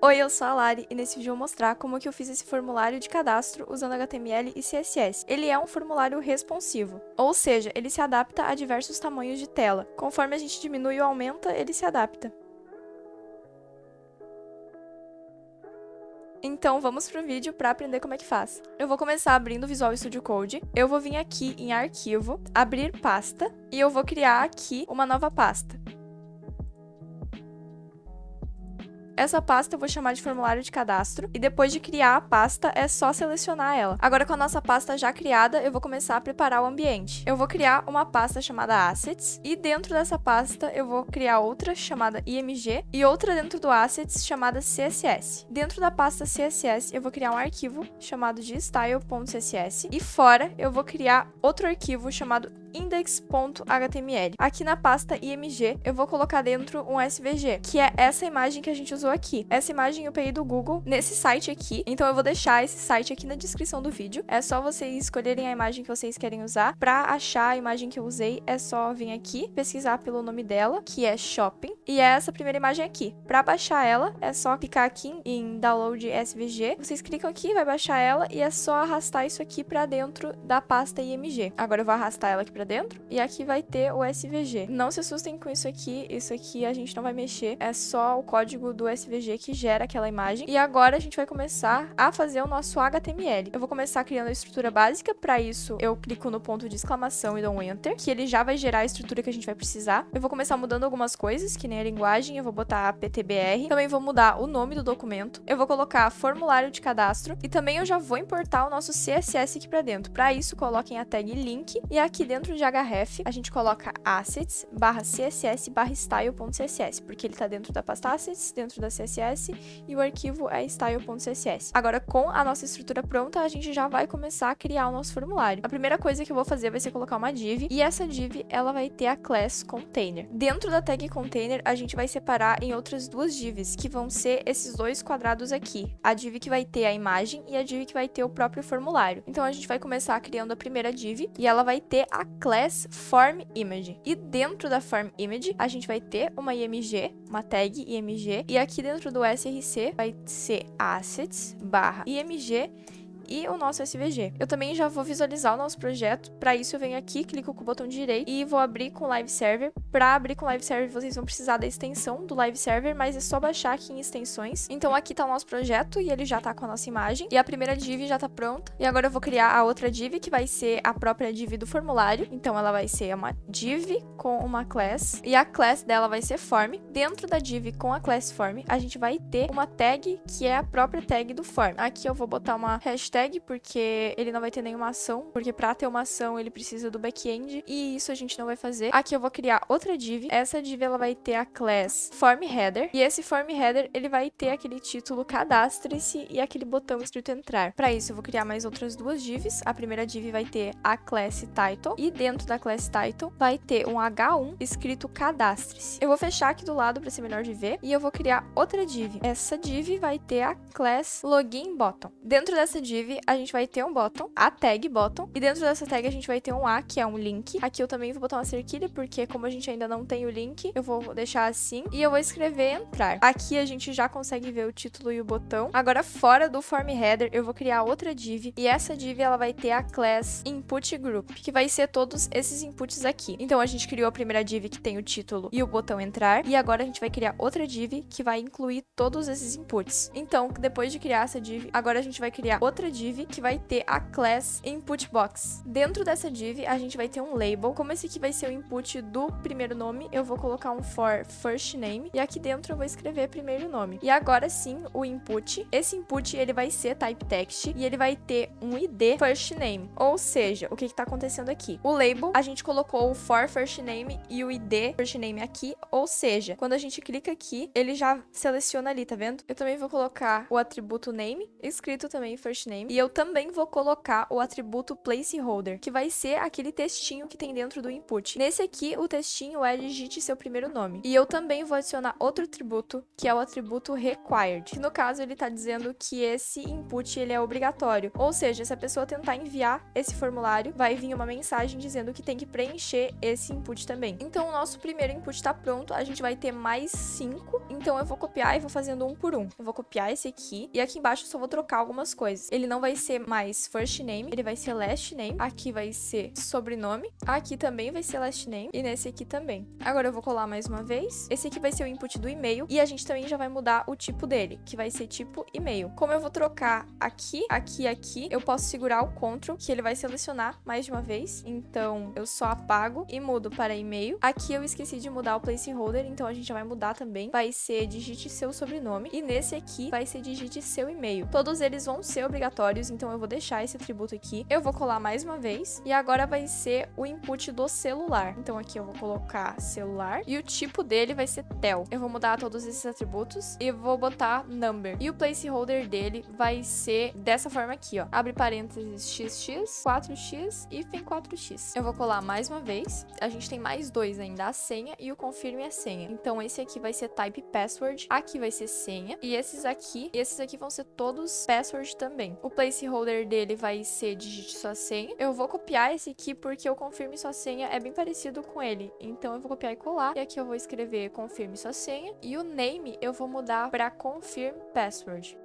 Oi, eu sou a Lari e nesse vídeo eu vou mostrar como que eu fiz esse formulário de cadastro usando HTML e CSS. Ele é um formulário responsivo, ou seja, ele se adapta a diversos tamanhos de tela. Conforme a gente diminui ou aumenta, ele se adapta. Então vamos pro vídeo para aprender como é que faz. Eu vou começar abrindo o Visual Studio Code, eu vou vir aqui em Arquivo, abrir pasta, e eu vou criar aqui uma nova pasta. Essa pasta eu vou chamar de formulário de cadastro, e depois de criar a pasta, é só selecionar ela. Agora, com a nossa pasta já criada, eu vou começar a preparar o ambiente. Eu vou criar uma pasta chamada Assets, e dentro dessa pasta eu vou criar outra chamada IMG, e outra dentro do Assets chamada CSS. Dentro da pasta CSS, eu vou criar um arquivo chamado de style.css, e fora eu vou criar outro arquivo chamado index.html. Aqui na pasta IMG, eu vou colocar dentro um SVG, que é essa imagem que a gente usou aqui. Essa imagem eu peguei do Google nesse site aqui, então eu vou deixar esse site aqui na descrição do vídeo. É só vocês escolherem a imagem que vocês querem usar. Para achar a imagem que eu usei, é só vir aqui, pesquisar pelo nome dela, que é Shopping, e é essa primeira imagem aqui. Para baixar ela, é só clicar aqui em Download SVG. Vocês clicam aqui, vai baixar ela, e é só arrastar isso aqui para dentro da pasta IMG. Agora eu vou arrastar ela aqui para dentro, e aqui vai ter o SVG. Não se assustem com isso aqui a gente não vai mexer, é só o código do SVG que gera aquela imagem. E agora a gente vai começar a fazer o nosso HTML. Eu vou começar criando a estrutura básica. Para isso, eu clico no ponto de exclamação e dou um Enter, que ele já vai gerar a estrutura que a gente vai precisar. Eu vou começar mudando algumas coisas, que nem a linguagem, eu vou botar PTBR. Também vou mudar o nome do documento. Eu vou colocar formulário de cadastro, e também eu já vou importar o nosso CSS aqui para dentro. Para isso, coloquem a tag link, e aqui dentro de href, a gente coloca assets /css /style.css, porque ele está dentro da pasta assets, dentro da CSS, e o arquivo é style.css. Agora, com a nossa estrutura pronta, a gente já vai começar a criar o nosso formulário. A primeira coisa que eu vou fazer vai ser colocar uma div, e essa div, ela vai ter a class container. Dentro da tag container, a gente vai separar em outras duas divs, que vão ser esses dois quadrados aqui. A div que vai ter a imagem e a div que vai ter o próprio formulário. Então, a gente vai começar criando a primeira div, e ela vai ter a class form image. E dentro da form image, a gente vai ter uma img, uma tag img, e aqui dentro do src vai ser assets /img e o nosso SVG. Eu também já vou visualizar o nosso projeto. Para isso, eu venho aqui, clico com o botão direito e vou abrir com o Live Server. Para abrir com o Live Server, vocês vão precisar da extensão do Live Server, mas é só baixar aqui em extensões. Então, aqui está o nosso projeto e ele já está com a nossa imagem. E a primeira div já está pronta. E agora eu vou criar a outra div, que vai ser a própria div do formulário. Então, ela vai ser uma div com uma class. E a class dela vai ser form. Dentro da div com a class form, a gente vai ter uma tag, que é a própria tag do form. Aqui eu vou botar uma hashtag, porque ele não vai ter nenhuma ação, porque para ter uma ação ele precisa do back-end, e isso a gente não vai fazer. Aqui eu vou criar outra div. Essa div ela vai ter a class form header, e esse form header ele vai ter aquele título cadastre-se e aquele botão escrito entrar. Para isso eu vou criar mais outras duas divs. A primeira div vai ter a class title, e dentro da class title vai ter um H1 escrito cadastre-se. Eu vou fechar aqui do lado para ser melhor de ver, e eu vou criar outra div. Essa div vai ter a class login button. Dentro dessa div a gente vai ter um button, a tag button, e dentro dessa tag a gente vai ter um A, que é um link. Aqui eu também vou botar uma cerquilha, porque como a gente ainda não tem o link, eu vou deixar assim, e eu vou escrever entrar. Aqui a gente já consegue ver o título e o botão. Agora, fora do form header, eu vou criar outra div, e essa div ela vai ter a class input group, que vai ser todos esses inputs aqui. Então a gente criou a primeira div, que tem o título e o botão entrar, e agora a gente vai criar outra div que vai incluir todos esses inputs. Então, depois de criar essa div, agora a gente vai criar outra div que vai ter a class input box. Dentro dessa div, a gente vai ter um label. Como esse aqui vai ser o input do primeiro nome, eu vou colocar um for first name, e aqui dentro eu vou escrever primeiro nome. E agora sim, o input. Esse input, ele vai ser type text, e ele vai ter um ID first name. Ou seja, o que está acontecendo aqui? O label, a gente colocou o for first name e o ID first name aqui, ou seja, quando a gente clica aqui, ele já seleciona ali, tá vendo? Eu também vou colocar o atributo name, escrito também first name, name. E eu também vou colocar o atributo placeholder, que vai ser aquele textinho que tem dentro do input. Nesse aqui, o textinho é digite seu primeiro nome. E eu também vou adicionar outro atributo, que é o atributo required, que no caso ele tá dizendo que esse input ele é obrigatório. Ou seja, se a pessoa tentar enviar esse formulário, vai vir uma mensagem dizendo que tem que preencher esse input também. Então, o nosso primeiro input tá pronto, a gente vai ter mais 5. Então, eu vou copiar e vou fazendo um por um. Eu vou copiar esse aqui, e aqui embaixo eu só vou trocar algumas coisas. Ele não vai ser mais first name, ele vai ser last name. Aqui vai ser sobrenome. Aqui também vai ser last name, e nesse aqui também. Agora eu vou colar mais uma vez. Esse aqui vai ser o input do e-mail, e a gente também já vai mudar o tipo dele, que vai ser tipo e-mail. Como eu vou trocar aqui, aqui e aqui, eu posso segurar o Ctrl, que ele vai selecionar mais de uma vez. Então, eu só apago e mudo para e-mail. Aqui eu esqueci de mudar o placeholder, então a gente já vai mudar também. Vai ser digite seu sobrenome, e nesse aqui vai ser digite seu e-mail. Todos eles vão ser obrigatórios, então eu vou deixar esse atributo aqui. Eu vou colar mais uma vez, e agora vai ser o input do celular. Então aqui eu vou colocar celular, e o tipo dele vai ser tel. Eu vou mudar todos esses atributos, e vou botar number. E o placeholder dele vai ser dessa forma aqui, ó. Abre parênteses xx, 4x, hífen 4x. Eu vou colar mais uma vez. A gente tem mais dois ainda, a senha e o confirme a senha. Então esse aqui vai ser type password, aqui vai ser senha, e esses aqui vão ser todos password também. O placeholder dele vai ser digite sua senha. Eu vou copiar esse aqui porque o confirme sua senha é bem parecido com ele. Então eu vou copiar e colar, e aqui eu vou escrever confirme sua senha, e o name eu vou mudar para confirm password.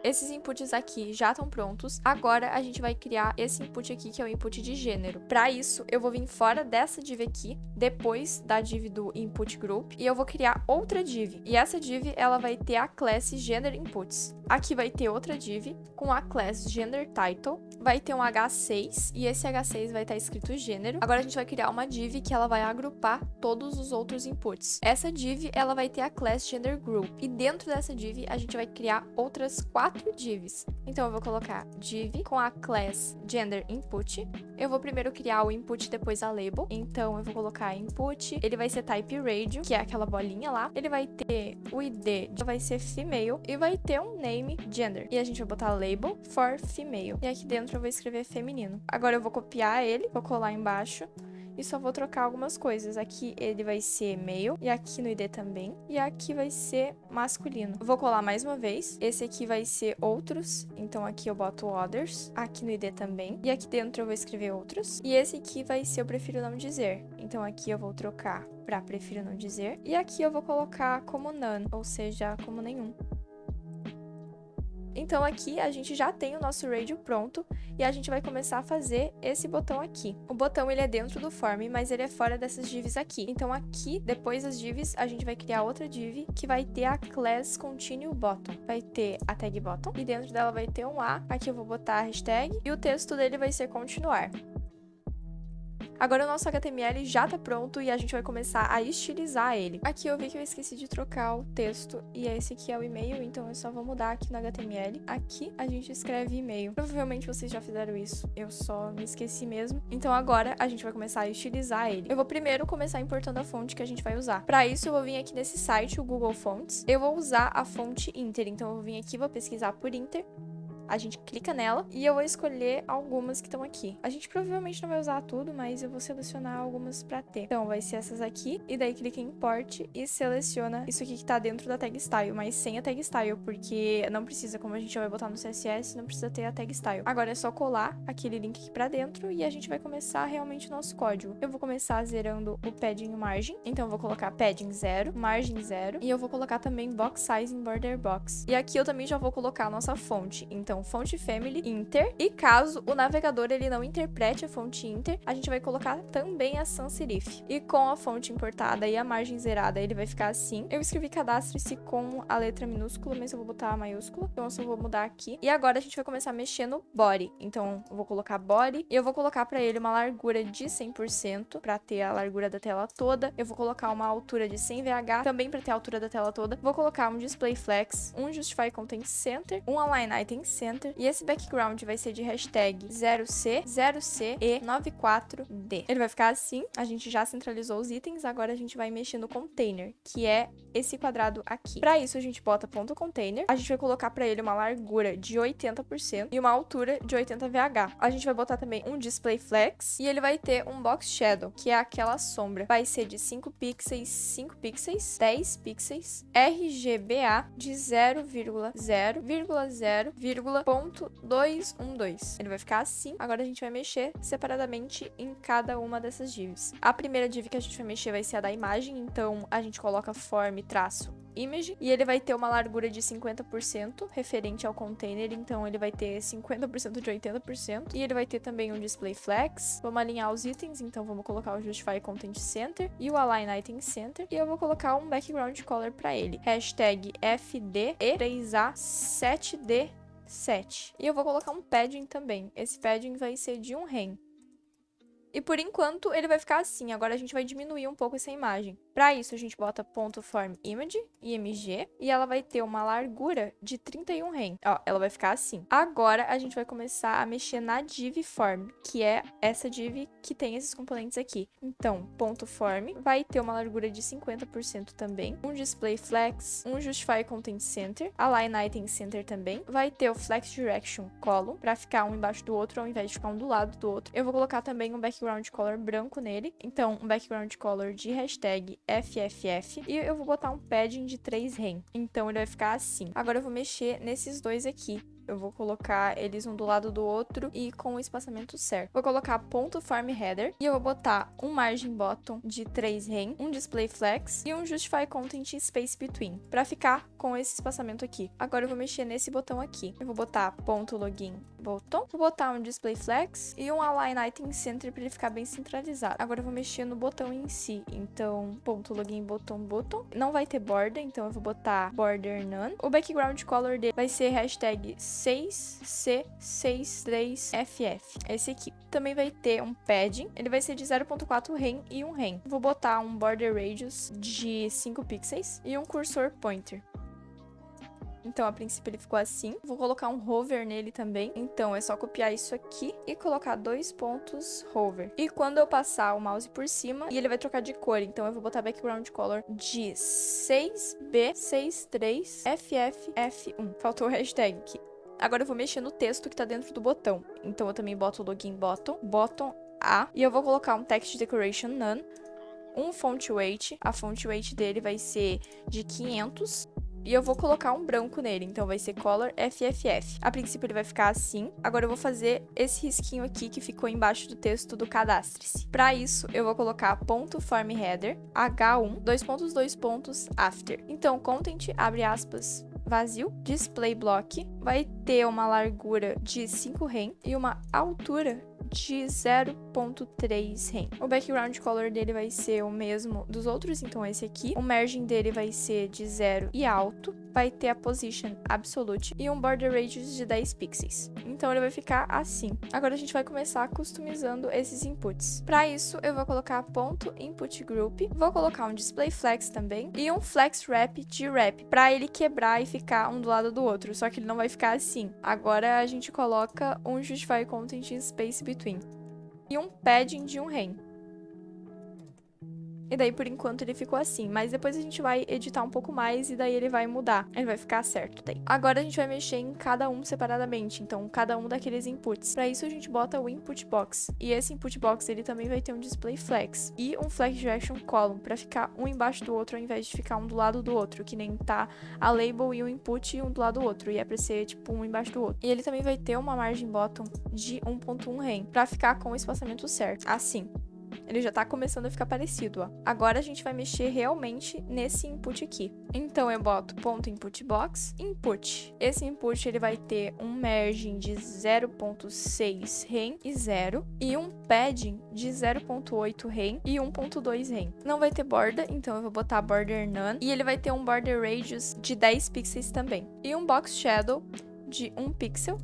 Esses inputs aqui já estão prontos. Agora a gente vai criar esse input aqui, que é o input de gênero. Para isso, eu vou vir fora dessa div aqui, depois da div do input group, e eu vou criar outra div. E essa div, ela vai ter a class gender inputs. Aqui vai ter outra div com a class gender title, vai ter um H6, e esse H6 vai estar escrito gênero. Agora a gente vai criar uma div que ela vai agrupar todos os outros inputs. Essa div, ela vai ter a class gender group, e dentro dessa div a gente vai criar outras 4 divs. Então eu vou colocar div com a class gender input. Eu vou primeiro criar o input, depois a label. Então eu vou colocar input, ele vai ser type radio, que é aquela bolinha lá. Ele vai ter o id, vai ser female, e vai ter um name gender. E a gente vai botar label for female. E aqui dentro eu vou escrever feminino. Agora eu vou copiar ele, vou colar embaixo, e só vou trocar algumas coisas. Aqui ele vai ser male, e aqui no ID também, e aqui vai ser masculino. Vou colar mais uma vez. Esse aqui vai ser outros, então aqui eu boto others, aqui no ID também, e aqui dentro eu vou escrever outros. E esse aqui vai ser eu prefiro não dizer, então aqui eu vou trocar para prefiro não dizer, e aqui eu vou colocar como none, ou seja, como nenhum. Então aqui a gente já tem o nosso radio pronto, e a gente vai começar a fazer esse botão aqui. O botão ele é dentro do form, mas ele é fora dessas divs aqui. Então aqui, depois das divs, a gente vai criar outra div que vai ter a class continue button. Vai ter a tag button, e dentro dela vai ter um A. Aqui eu vou botar a hashtag, e o texto dele vai ser continuar. Agora o nosso HTML já tá pronto, e a gente vai começar a estilizar ele. Aqui eu vi que eu esqueci de trocar o texto, e esse aqui é o e-mail, então eu só vou mudar aqui no HTML. Aqui a gente escreve e-mail. Provavelmente vocês já fizeram isso, eu só me esqueci mesmo. Então agora a gente vai começar a estilizar ele. Eu vou primeiro começar importando a fonte que a gente vai usar. Para isso eu vou vir aqui nesse site, o Google Fonts. Eu vou usar a fonte Inter, então eu vou vir aqui, vou pesquisar por Inter. A gente clica nela, e eu vou escolher algumas que estão aqui. A gente provavelmente não vai usar tudo, mas eu vou selecionar algumas pra ter. Então, vai ser essas aqui, e daí clica em Import e seleciona isso aqui que tá dentro da tag style, mas sem a tag style, porque não precisa, como a gente já vai botar no CSS, não precisa ter a tag style. Agora é só colar aquele link aqui pra dentro, e a gente vai começar realmente o nosso código. Eu vou começar zerando o padding e margem, então eu vou colocar padding 0, margem 0, e eu vou colocar também box size em border box. E aqui eu também já vou colocar a nossa fonte, então fonte family inter, e caso o navegador ele não interprete a fonte inter, a gente vai colocar também a sans serif. E com a fonte importada e a margem zerada, ele vai ficar assim. Eu escrevi cadastre-se com a letra minúscula, mas eu vou botar a maiúscula, então eu só vou mudar aqui. E agora a gente vai começar a mexer no body, então eu vou colocar body, e eu vou colocar para ele uma largura de 100%, para ter a largura da tela toda. Eu vou colocar uma altura de 100 VH, também para ter a altura da tela toda. Vou colocar um display flex, um justify content center, um align item center, center. E esse background vai ser de hashtag 0C, 0C e 94D. Ele vai ficar assim. A gente já centralizou os itens. Agora a gente vai mexer no container, que é esse quadrado aqui. Para isso, a gente bota ponto container. A gente vai colocar para ele uma largura de 80% e uma altura de 80 VH. A gente vai botar também um display flex e ele vai ter um box shadow, que é aquela sombra. Vai ser de 5 pixels, 5 pixels, 10 pixels, RGBA de 0,0,0,212. Ele vai ficar assim. Agora a gente vai mexer separadamente em cada uma dessas divs. A primeira div que a gente vai mexer vai ser a da imagem, então a gente coloca form traço image, e ele vai ter uma largura de 50% referente ao container, então ele vai ter 50% de 80%, e ele vai ter também um display flex. Vamos alinhar os itens, então vamos colocar o justify content center e o align item center, e eu vou colocar um background color para ele, hashtag FDE3A7D7, e eu vou colocar um padding também. Esse padding vai ser de 1 rem. E por enquanto ele vai ficar assim. Agora a gente vai diminuir um pouco essa imagem. Para isso a gente bota ponto form image, img, e ela vai ter uma largura de 31 rem. Ó, ela vai ficar assim. Agora a gente vai começar a mexer na div form, que é essa div que tem esses componentes aqui. Então, ponto form vai ter uma largura de 50% também, um display flex, um justify content center, align item center também, vai ter o flex direction column para ficar um embaixo do outro ao invés de ficar um do lado do outro. Eu vou colocar também um background color branco nele, então um background color de hashtag FFF, e eu vou botar um padding de 3 rem, então ele vai ficar assim. Agora eu vou mexer nesses dois aqui. Eu vou colocar eles um do lado do outro e com o espaçamento certo. Vou colocar ponto form header e eu vou botar um margin bottom de 3 rem, um display flex e um justify content space between, para ficar com esse espaçamento aqui. Agora eu vou mexer nesse botão aqui. Eu vou botar ponto login bottom, vou botar um display flex e um align item center para ele ficar bem centralizado. Agora eu vou mexer no botão em si. Então, ponto login bottom. Não vai ter border, então eu vou botar border none. O background color dele vai ser hashtag 6C63FF. Esse aqui. Também vai ter um padding. Ele vai ser de 0.4 rem e 1 rem. Vou botar um border radius de 5 pixels e um cursor pointer. Então, a princípio ele ficou assim. Vou colocar um hover nele também. Então, é só copiar isso aqui e colocar 2 pontos hover. E quando eu passar o mouse por cima, e ele vai trocar de cor. Então, eu vou botar background color de 6B63FFF1. Faltou o hashtag aqui. Agora eu vou mexer no texto que tá dentro do botão. Então, eu também boto o login bottom, bottom A. E eu vou colocar um text decoration none, um font weight. A font weight dele vai ser de 500. E eu vou colocar um branco nele, então vai ser color FFF. A princípio ele vai ficar assim. Agora eu vou fazer esse risquinho aqui que ficou embaixo do texto do cadastre-se. Para isso, eu vou colocar ponto form header, H1, 2 pontos, after. Então, content, abre aspas, vazio, display block, vai ter uma largura de 5 rem e uma altura de 0.3 rem. O background color dele vai ser o mesmo dos outros, então esse aqui. O margin dele vai ser de 0 e alto. Vai ter a position absolute e um border radius de 10 pixels. Então ele vai ficar assim. Agora a gente vai começar customizando esses inputs. Para isso, eu vou colocar ponto input group, vou colocar um display flex também e um flex wrap de wrap para ele quebrar e ficar um do lado do outro, só que ele não vai ficar assim. Agora a gente coloca um justify content space between e um padding de 1 rem. E daí, por enquanto, ele ficou assim. Mas depois a gente vai editar um pouco mais e daí ele vai mudar. Ele vai ficar certo daí. Agora a gente vai mexer em cada um separadamente. Então, cada um daqueles inputs. Para isso, a gente bota o input box. E esse input box, ele também vai ter um display flex. E um flex direction column. Para ficar um embaixo do outro, ao invés de ficar um do lado do outro. Que nem tá a label e o input um do lado do outro. E é pra ser, tipo, um embaixo do outro. E ele também vai ter uma margin bottom de 1.1 rem. Para ficar com o espaçamento certo. Assim. Ele já tá começando a ficar parecido, ó. Agora a gente vai mexer realmente nesse input aqui. Então, eu boto ponto input box, input. Esse input, ele vai ter um margin de 0.6 rem e 0. E um padding de 0.8 rem e 1.2 rem. Não vai ter borda, então eu vou botar border none. E ele vai ter um border radius de 10 pixels também. E um box shadow de 1 pixel,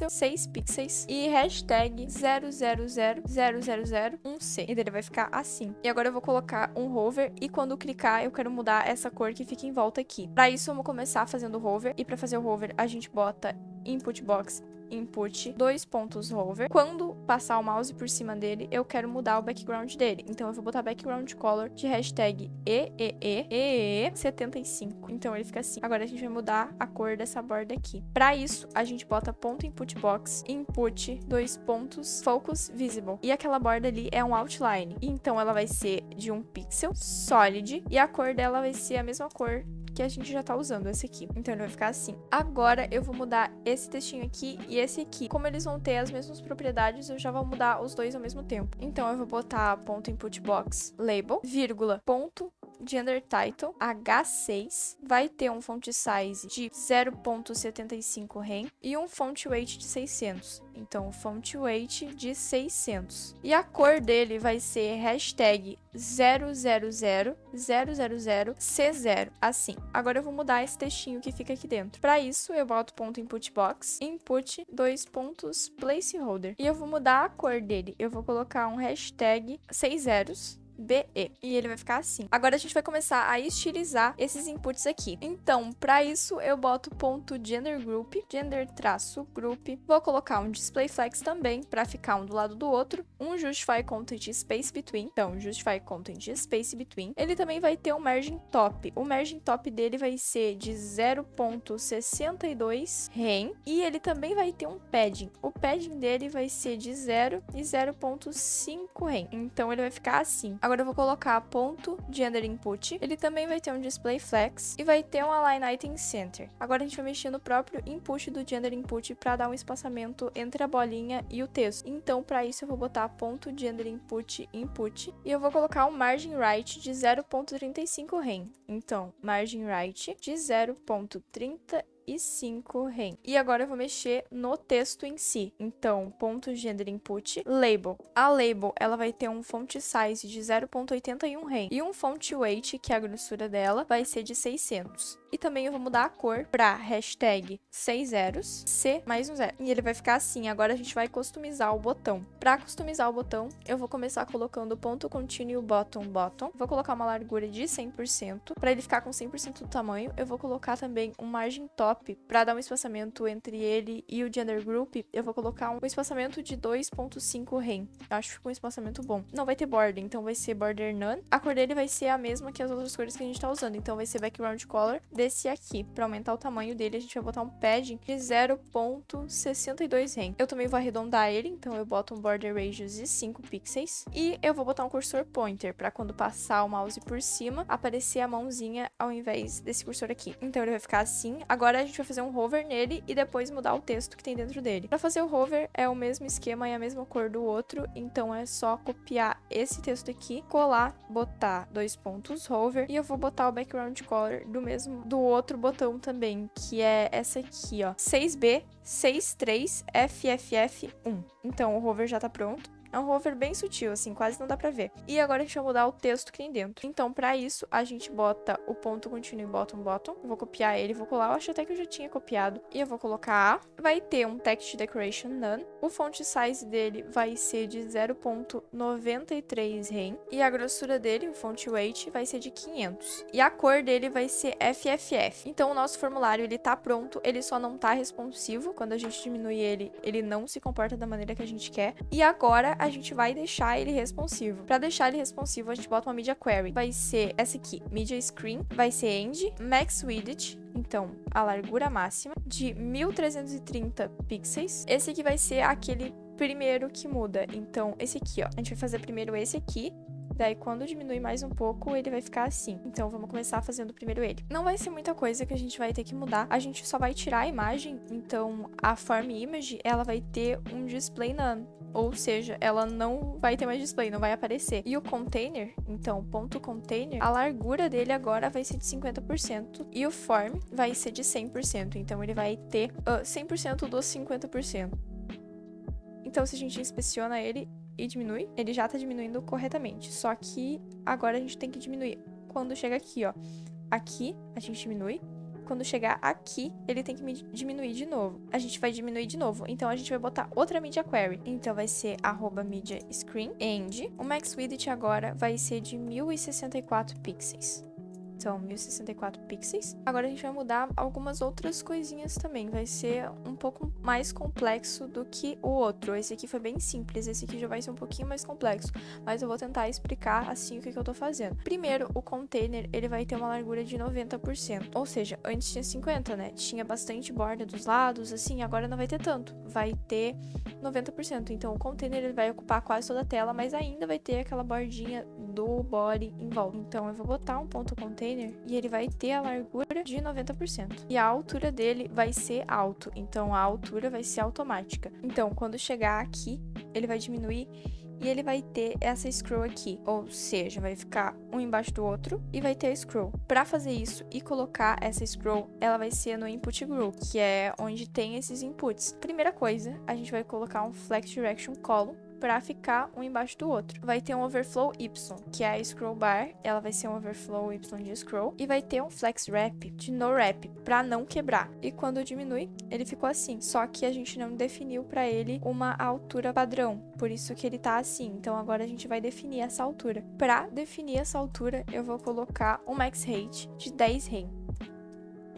6 pixels e hashtag 0000001C. E ele vai ficar assim. E agora eu vou colocar um hover e quando clicar eu quero mudar essa cor que fica em volta aqui. Para isso vamos começar fazendo o hover e para fazer o hover a gente bota input box, input, 2 pontos hover. Quando passar o mouse por cima dele, eu quero mudar o background dele. Então eu vou botar background color de hashtag EEE75. Então ele fica assim. Agora a gente vai mudar a cor dessa borda aqui. Para isso, a gente bota ponto input box, input, 2 pontos, focus visible. E aquela borda ali é um outline. Então ela vai ser de 1 pixel, solid, e a cor dela vai ser a mesma cor que a gente já tá usando, esse aqui. Então ele vai ficar assim. Agora eu vou mudar esse textinho aqui e esse aqui. Como eles vão ter as mesmas propriedades, eu já vou mudar os dois ao mesmo tempo. Então eu vou botar ponto input box label, vírgula, ponto gender title H6, vai ter um font size de 0.75 rem e um font weight de 600. Então, font weight de 600. E a cor dele vai ser hashtag 00000C0. Assim. Agora eu vou mudar esse textinho que fica aqui dentro. Para isso, eu boto ponto input box, input, 2 pontos placeholder. E eu vou mudar a cor dele. Eu vou colocar um hashtag 6 zeros. BE. E ele vai ficar assim. Agora a gente vai começar a estilizar esses inputs aqui. Então, para isso, eu boto ponto gender group, gender-group. Vou colocar um display flex também, para ficar um do lado do outro. Um justify content space between. Então, justify content space between. Ele também vai ter um margin top. O margin top dele vai ser de 0.62 rem. E ele também vai ter um padding. O padding dele vai ser de 0 e 0.5 rem. Então, ele vai ficar assim. Agora eu vou colocar ponto gender input. Ele também vai ter um display flex e vai ter um align item center. Agora a gente vai mexer no próprio input do gender input para dar um espaçamento entre a bolinha e o texto. Então, para isso eu vou botar ponto gender input input e eu vou colocar um margin right de 0.35 rem. Então, margin right de 0.35 rem. E agora eu vou mexer no texto em si. Então, ponto gender input, label. A label, ela vai ter um font size de 0.81 rem e um font weight, que é a grossura dela, vai ser de 600. E também eu vou mudar a cor para hashtag 6 zeros, C mais um zero. E ele vai ficar assim. Agora a gente vai customizar o botão. Para customizar o botão, eu vou começar colocando ponto continue bottom. Vou colocar uma largura de 100%, para ele ficar com 100% do tamanho. Eu vou colocar também um margin top, para dar um espaçamento entre ele e o gender group. Eu vou colocar um espaçamento de 2.5 rem. Eu acho que ficou um espaçamento bom. Não vai ter border, então vai ser border none. A cor dele vai ser a mesma que as outras cores que a gente tá usando. Então vai ser background color desse aqui. Para aumentar o tamanho dele, a gente vai botar um padding de 0.62 rem. Eu também vou arredondar ele, então eu boto um border radius de 5 pixels. E eu vou botar um cursor pointer, para quando passar o mouse por cima, aparecer a mãozinha ao invés desse cursor aqui. Então ele vai ficar assim. Agora a gente vai fazer um hover nele e depois mudar o texto que tem dentro dele. Para fazer o hover, é o mesmo esquema e a mesma cor do outro, então é só copiar esse texto aqui, colar, botar 2 pontos hover e eu vou botar o background color do outro botão também, que é essa aqui, ó, 6B63FFF1. Então o hover já tá pronto. É um hover bem sutil, assim, quase não dá pra ver. E agora a gente vai mudar o texto que tem dentro. Então, pra isso, a gente bota o ponto continue bottom. Eu vou copiar ele, vou colar. Eu acho até que eu já tinha copiado. E eu vou colocar A. Vai ter um text decoration none. O font size dele vai ser de 0.93 rem. E a grossura dele, o font weight, vai ser de 500. E a cor dele vai ser FFF. Então, o nosso formulário, ele tá pronto. Ele só não tá responsivo. Quando a gente diminui ele, ele não se comporta da maneira que a gente quer. E agora a gente vai deixar ele responsivo. Para deixar ele responsivo, a gente bota uma media query. Vai ser essa aqui, media screen, vai ser end, max width, então a largura máxima, de 1330 pixels. Esse aqui vai ser aquele primeiro que muda. Então, esse aqui, ó. A gente vai fazer primeiro esse aqui. Daí, quando diminui mais um pouco, ele vai ficar assim. Então, vamos começar fazendo primeiro ele. Não vai ser muita coisa que a gente vai ter que mudar. A gente só vai tirar a imagem. Então, a form image, ela vai ter um display none. Ou seja, ela não vai ter mais display, não vai aparecer. E o container, então, ponto container, a largura dele agora vai ser de 50%. E o form vai ser de 100%. Então, ele vai ter 100% dos 50%. Então, se a gente inspeciona ele e diminui, ele já tá diminuindo corretamente. Só que agora a gente tem que diminuir. Quando chega aqui, ó, aqui a gente diminui. Quando chegar aqui, ele tem que diminuir de novo. A gente vai diminuir de novo. Então, a gente vai botar outra media query. Então, vai ser @media screen end. O max width agora vai ser de 1064 pixels. São 1064 pixels. Agora a gente vai mudar algumas outras coisinhas também. Vai ser um pouco mais complexo do que o outro. Esse aqui foi bem simples, esse aqui já vai ser um pouquinho mais complexo. Mas eu vou tentar explicar assim o que eu tô fazendo. Primeiro, o container, ele vai ter uma largura de 90%. Ou seja, antes tinha 50%, né? Tinha bastante borda dos lados, assim, agora não vai ter tanto. Vai ter 90%. Então o container, ele vai ocupar quase toda a tela, mas ainda vai ter aquela bordinha do body em volta. Então eu vou botar um ponto container e ele vai ter a largura de 90%. E a altura dele vai ser alto, então a altura vai ser automática. Então, quando chegar aqui, ele vai diminuir e ele vai ter essa scroll aqui, ou seja, vai ficar um embaixo do outro e vai ter a scroll. Para fazer isso e colocar essa scroll, ela vai ser no input group, que é onde tem esses inputs. Primeira coisa, a gente vai colocar um flex direction column para ficar um embaixo do outro. Vai ter um overflow Y, que é a scroll bar, ela vai ser um overflow Y de scroll, e vai ter um flex wrap de no wrap, para não quebrar. E quando diminui, ele ficou assim, só que a gente não definiu para ele uma altura padrão, por isso que ele tá assim. Então agora a gente vai definir essa altura. Para definir essa altura, eu vou colocar um max height de 10 rem.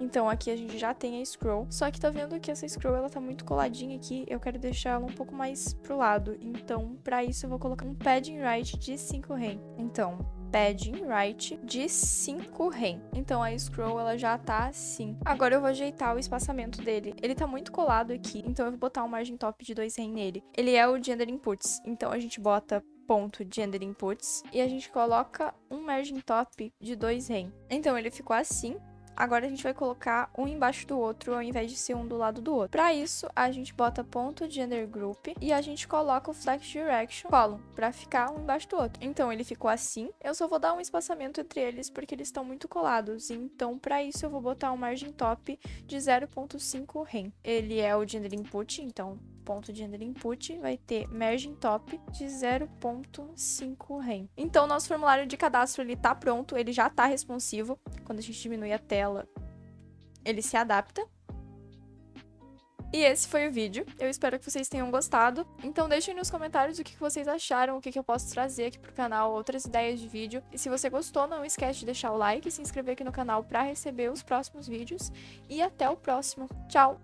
Então aqui a gente já tem a scroll, só que tá vendo que essa scroll ela tá muito coladinha aqui, eu quero deixar ela um pouco mais pro lado, então pra isso eu vou colocar um padding right de 5 rem. Então, padding right de 5 rem. Então a scroll ela já tá assim. Agora eu vou ajeitar o espaçamento dele. Ele tá muito colado aqui, então eu vou botar um margin top de 2 rem nele. Ele é o gender inputs, então a gente bota ponto gender inputs e a gente coloca um margin top de 2 rem. Então ele ficou assim. Agora a gente vai colocar um embaixo do outro, ao invés de ser um do lado do outro. Para isso, a gente bota ponto gender group e a gente coloca o flex direction column para ficar um embaixo do outro. Então ele ficou assim. Eu só vou dar um espaçamento entre eles porque eles estão muito colados. Então para isso eu vou botar um margin top de 0.5 rem. Ele é o gender input, então ponto gender input vai ter margin top de 0.5 rem. Então nosso formulário de cadastro ele tá pronto, ele já tá responsivo. Quando a gente diminui a tela, ele se adapta. E esse foi o vídeo. Eu espero que vocês tenham gostado. Então deixem nos comentários o que vocês acharam, o que eu posso trazer aqui pro canal, outras ideias de vídeo. E se você gostou, não esquece de deixar o like e se inscrever aqui no canal para receber os próximos vídeos. E até o próximo. Tchau!